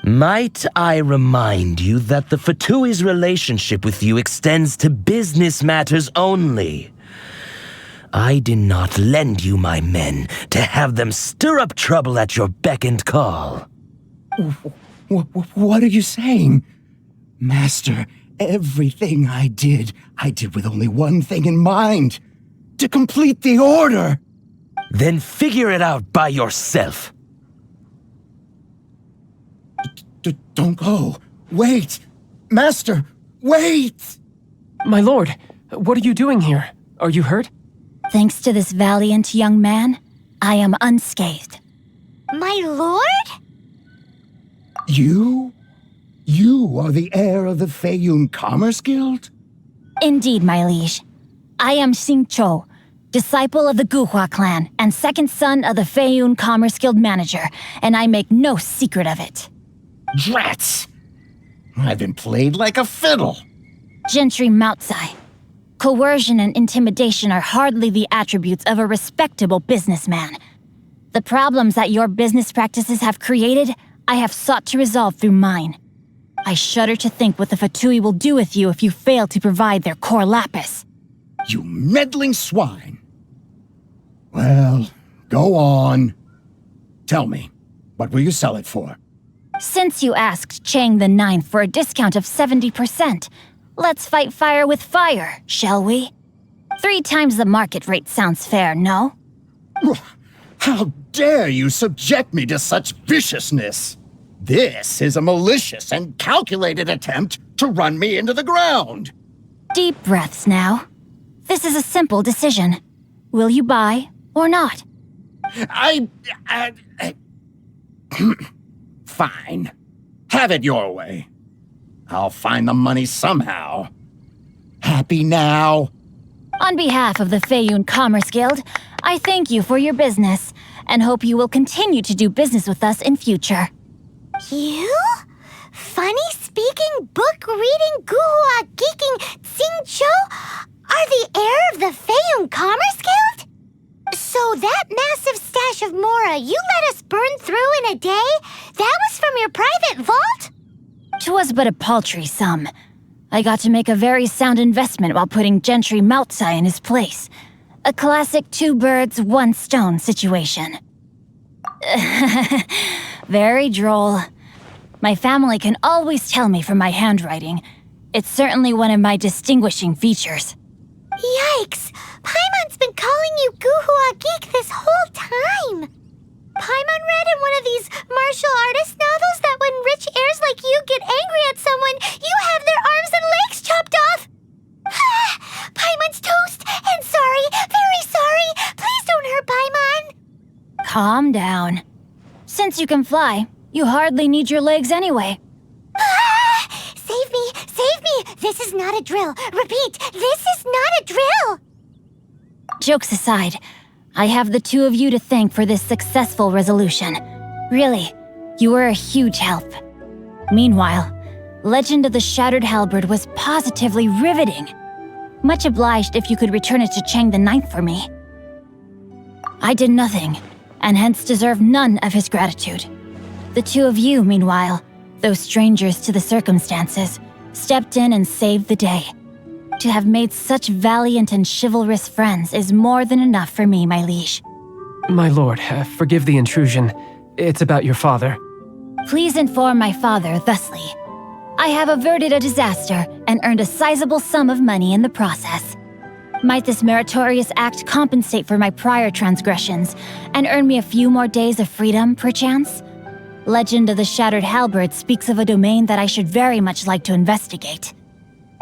Might I remind you that the Fatui's relationship with you extends to business matters only? I did not lend you my men to have them stir up trouble at your beck and call. What are you saying? Master, everything I did with only one thing in mind. To complete the order. Then figure it out by yourself. Don't go. Wait. Master, wait! My lord, what are you doing here? Are you hurt? Thanks to this valiant young man, I am unscathed. My lord? You? You are the heir of the Feiyun Commerce Guild? Indeed, my liege. I am Xing Cho, disciple of the Guhua clan and second son of the Feiyun Commerce Guild manager, and I make no secret of it. Drats! I've been played like a fiddle. Gentry Moutsai. Coercion and intimidation are hardly the attributes of a respectable businessman. The problems that your business practices have created, I have sought to resolve through mine. I shudder to think what the Fatui will do with you if you fail to provide their core lapis. You meddling swine. Well, go on. Tell me, what will you sell it for? Since you asked Chang the Ninth for a discount of 70%, let's fight fire with fire, shall we? 3 times the market rate sounds fair, no? How dare you subject me to such viciousness? This is a malicious and calculated attempt to run me into the ground. Deep breaths now. This is a simple decision. Will you buy or not? Fine. Have it your way. I'll find the money somehow. Happy now? On behalf of the Feiyun Commerce Guild, I thank you for your business and hope you will continue to do business with us in future. You? Funny-speaking, book-reading, guhua geeking Xingqiu are the heir of the Feiyun Commerce Guild? So that massive stash of Mora you let us burn through in a day, that was from your private vault? 'Twas but a paltry sum. I got to make a very sound investment while putting Gentry Moutsai in his place. A classic 2 birds, 1 stone situation. Very droll. My family can always tell me from my handwriting. It's certainly one of my distinguishing features. Yikes! Paimon's been calling you Guhua Geek this whole time! Paimon read in one of these martial artist novels that when rich heirs like you get angry at someone, you have their arms and legs chopped off! Paimon's toast! And sorry, very sorry! Please don't hurt Paimon! Calm down. Since you can fly, you hardly need your legs anyway. Save me! Save me! This is not a drill! Repeat, this is not a drill! Jokes aside, I have the 2 of you to thank for this successful resolution. Really, you were a huge help. Meanwhile, Legend of the Shattered Halberd was positively riveting. Much obliged if you could return it to Chang the Ninth for me. I did nothing, and hence deserve none of his gratitude. The 2 of you, meanwhile, though strangers to the circumstances, stepped in and saved the day. To have made such valiant and chivalrous friends is more than enough for me, my liege. My lord, forgive the intrusion. It's about your father. Please inform my father thusly. I have averted a disaster and earned a sizable sum of money in the process. Might this meritorious act compensate for my prior transgressions and earn me a few more days of freedom, perchance? Legend of the Shattered Halberd speaks of a domain that I should very much like to investigate.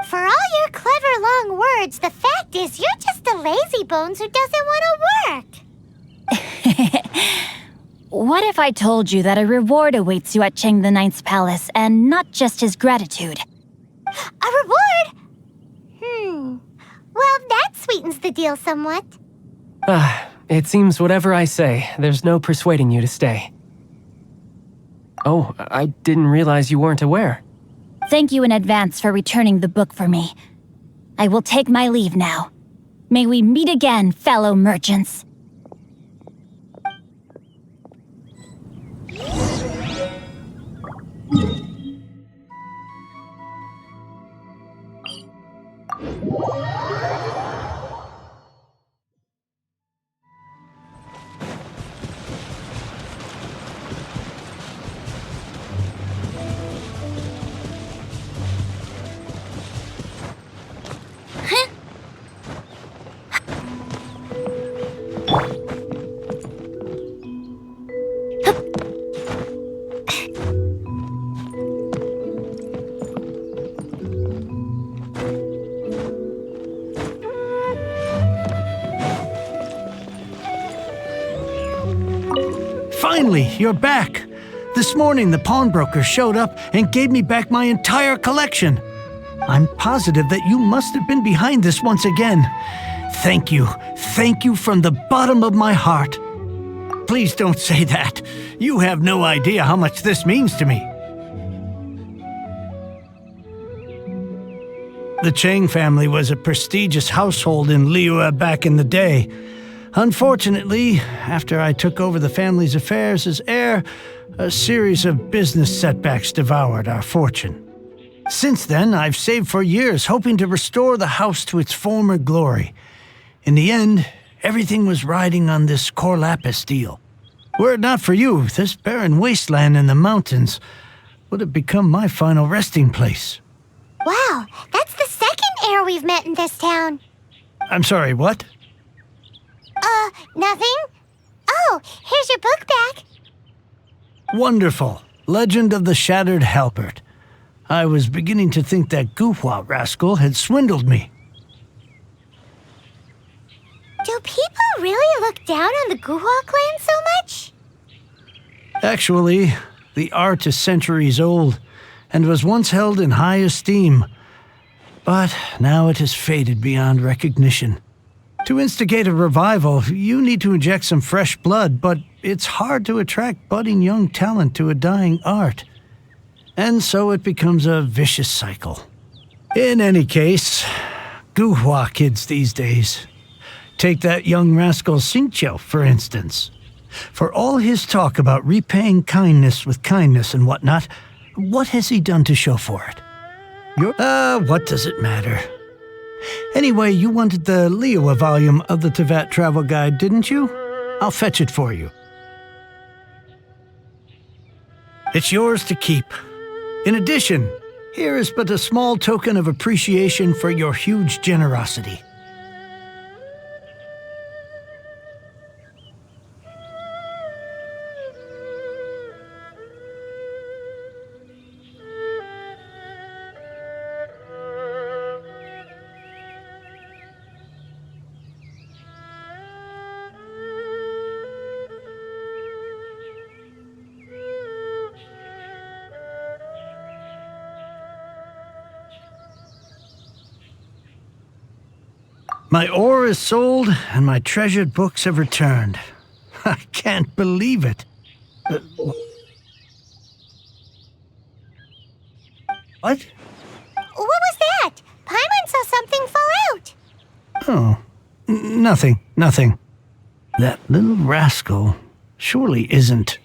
For all your clever long words, the fact is you're just a lazybones who doesn't want to work. What if I told you that a reward awaits you at Chang the Ninth's palace, and not just his gratitude? A reward? Well, that sweetens the deal somewhat. It seems whatever I say, there's no persuading you to stay. Oh, I didn't realize you weren't aware. Thank you in advance for returning the book for me. I will take my leave now. May we meet again, fellow merchants. Finally, you're back. This morning, the pawnbroker showed up and gave me back my entire collection. I'm positive that you must have been behind this once again. Thank you. Thank you from the bottom of my heart. Please don't say that. You have no idea how much this means to me. The Chang family was a prestigious household in Liyue back in the day. Unfortunately, after I took over the family's affairs as heir, a series of business setbacks devoured our fortune. Since then, I've saved for years, hoping to restore the house to its former glory. In the end, everything was riding on this Core Lapis deal. Were it not for you, this barren wasteland in the mountains would have become my final resting place. Wow, that's the second heir we've met in this town. I'm sorry, what? Nothing? Oh, here's your book back. Wonderful. Legend of the Shattered Halberd. I was beginning to think that Guhua rascal had swindled me. Do people really look down on the Guhua clan so much? Actually, the art is centuries old and was once held in high esteem. But now it has faded beyond recognition. To instigate a revival, you need to inject some fresh blood, but it's hard to attract budding young talent to a dying art. And so it becomes a vicious cycle. In any case, Guhua kids these days. Take that young rascal Xingqiu, for instance. For all his talk about repaying kindness with kindness and whatnot, what has he done to show for it? What does it matter? Anyway, you wanted the Liyue volume of the Tevat Travel Guide, didn't you? I'll fetch it for you. It's yours to keep. In addition, here is but a small token of appreciation for your huge generosity. My ore is sold, and my treasured books have returned. I can't believe it. What? What was that? Paimon saw something fall out. Oh, nothing. That little rascal surely isn't.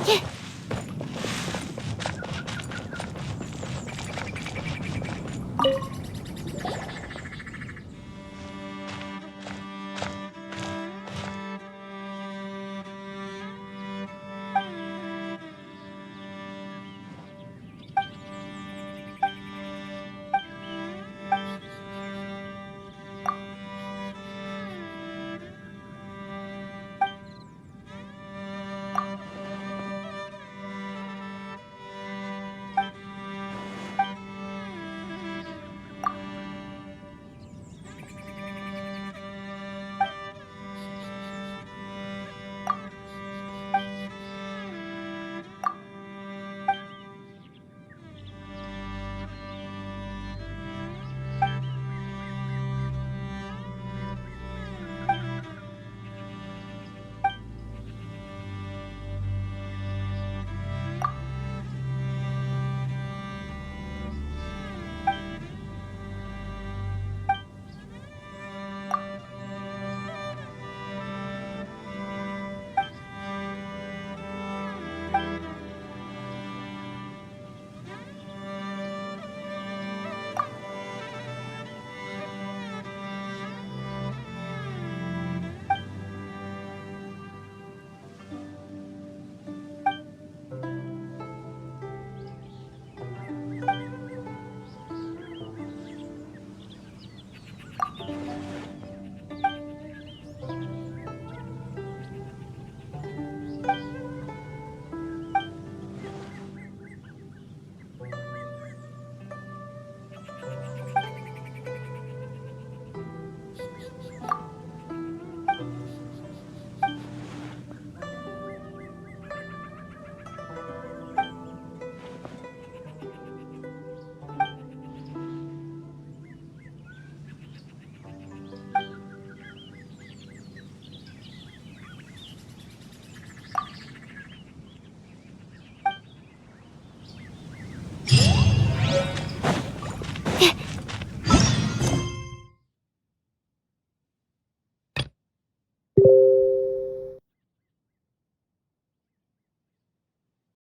Yeah.